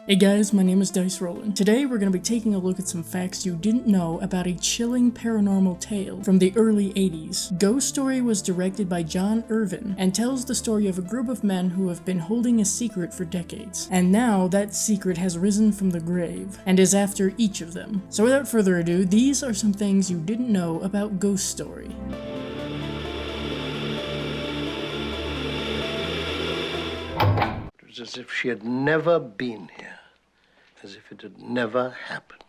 Hey guys, my name is Dice Rollin'. Today we're going to be taking a look at some facts you didn't know about a chilling paranormal tale from the early 80s. Ghost Story was directed by John Irvin and tells the story of a group of men who have been holding a secret for decades. And now that secret has risen from the grave and is after each of them. So without further ado, these are some things you didn't know about Ghost Story. It was as if she had never been here. As if it had never happened.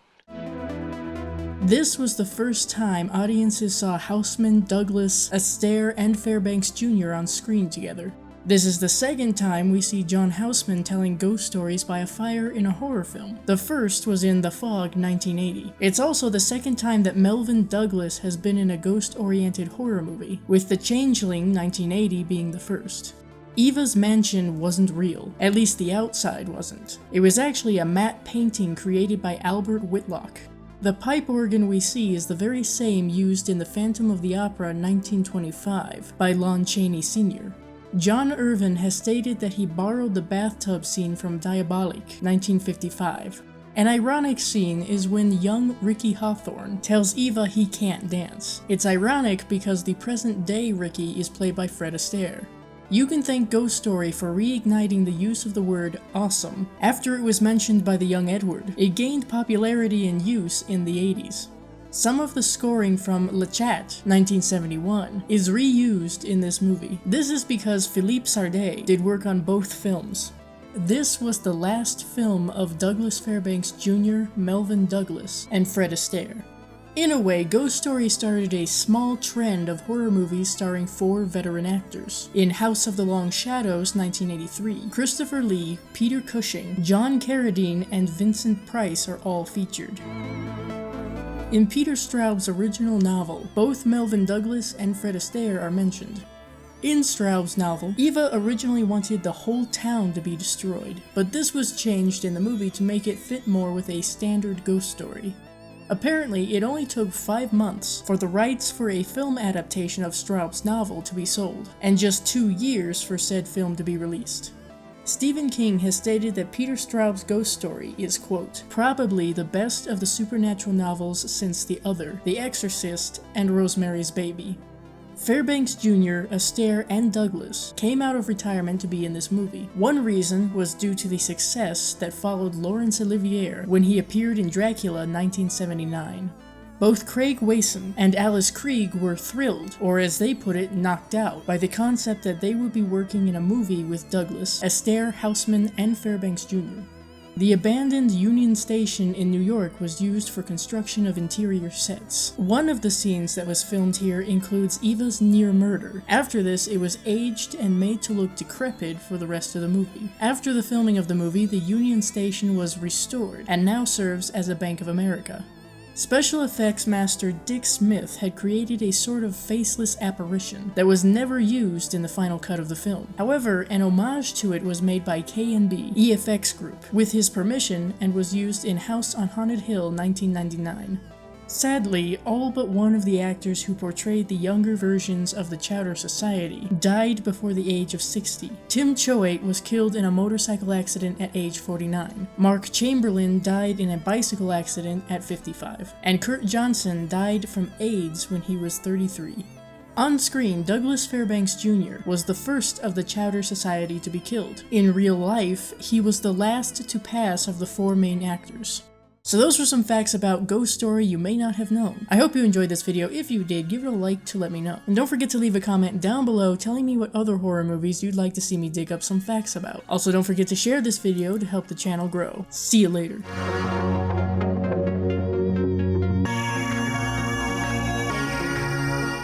This was the first time audiences saw Houseman, Douglas, Astaire, and Fairbanks Jr. on screen together. This is the second time we see John Houseman telling ghost stories by a fire in a horror film. The first was in The Fog, 1980. It's also the second time that Melvyn Douglas has been in a ghost-oriented horror movie, with The Changeling, 1980 being the first. Eva'S mansion wasn't real, at least the outside wasn't. It was actually a matte painting created by Albert Whitlock. The pipe organ we see is the very same used in The Phantom of the Opera 1925 by Lon Chaney Sr. John Irvin has stated that he borrowed the bathtub scene from Diabolique 1955. An ironic scene is when young Ricky Hawthorne tells Eva he can't dance. It's ironic because the present-day Ricky is played by Fred Astaire. You can thank Ghost Story for reigniting the use of the word awesome after it was mentioned by the young Edward. It gained popularity and use in the 80s. Some of the scoring from Le Chat, 1971, is reused in this movie. This is because Philippe Sardé did work on both films. This was the last film of Douglas Fairbanks Jr., Melvyn Douglas, and Fred Astaire. In a way, Ghost Story started a small trend of horror movies starring 4 veteran actors. In House of the Long Shadows, 1983, Christopher Lee, Peter Cushing, John Carradine, and Vincent Price are all featured. In Peter Straub's original novel, both Melvyn Douglas and Fred Astaire are mentioned. In Straub's novel, Eva originally wanted the whole town to be destroyed, but this was changed in the movie to make it fit more with a standard ghost story. Apparently, it only took 5 months for the rights for a film adaptation of Straub's novel to be sold, and just 2 years for said film to be released. Stephen King has stated that Peter Straub's Ghost Story is, quote, probably the best of the supernatural novels since The Other, The Exorcist, and Rosemary's Baby. Fairbanks Jr., Astaire, and Douglas came out of retirement to be in this movie. One reason was due to the success that followed Laurence Olivier when he appeared in Dracula 1979. Both Craig Wasson and Alice Krige were thrilled, or as they put it, knocked out, by the concept that they would be working in a movie with Douglas, Astaire, Houseman, and Fairbanks Jr. The abandoned Union Station in New York was used for construction of interior sets. One of the scenes that was filmed here includes Eva's near murder. After this, it was aged and made to look decrepit for the rest of the movie. After the filming of the movie, the Union Station was restored and now serves as a Bank of America. Special effects master Dick Smith had created a sort of faceless apparition that was never used in the final cut of the film. However, an homage to it was made by K&B EFX Group with his permission and was used in House on Haunted Hill 1999. Sadly, all but one of the actors who portrayed the younger versions of the Chowder Society died before the age of 60. Tim Choate was killed in a motorcycle accident at age 49. Mark Chamberlain died in a bicycle accident at 55. And Kurt Johnson died from AIDS when he was 33. On screen, Douglas Fairbanks Jr. was the first of the Chowder Society to be killed. In real life, he was the last to pass of the 4 main actors. So those were some facts about Ghost Story you may not have known. I hope you enjoyed this video. If you did, give it a like to let me know. And don't forget to leave a comment down below telling me what other horror movies you'd like to see me dig up some facts about. Also, don't forget to share this video to help the channel grow. See you later.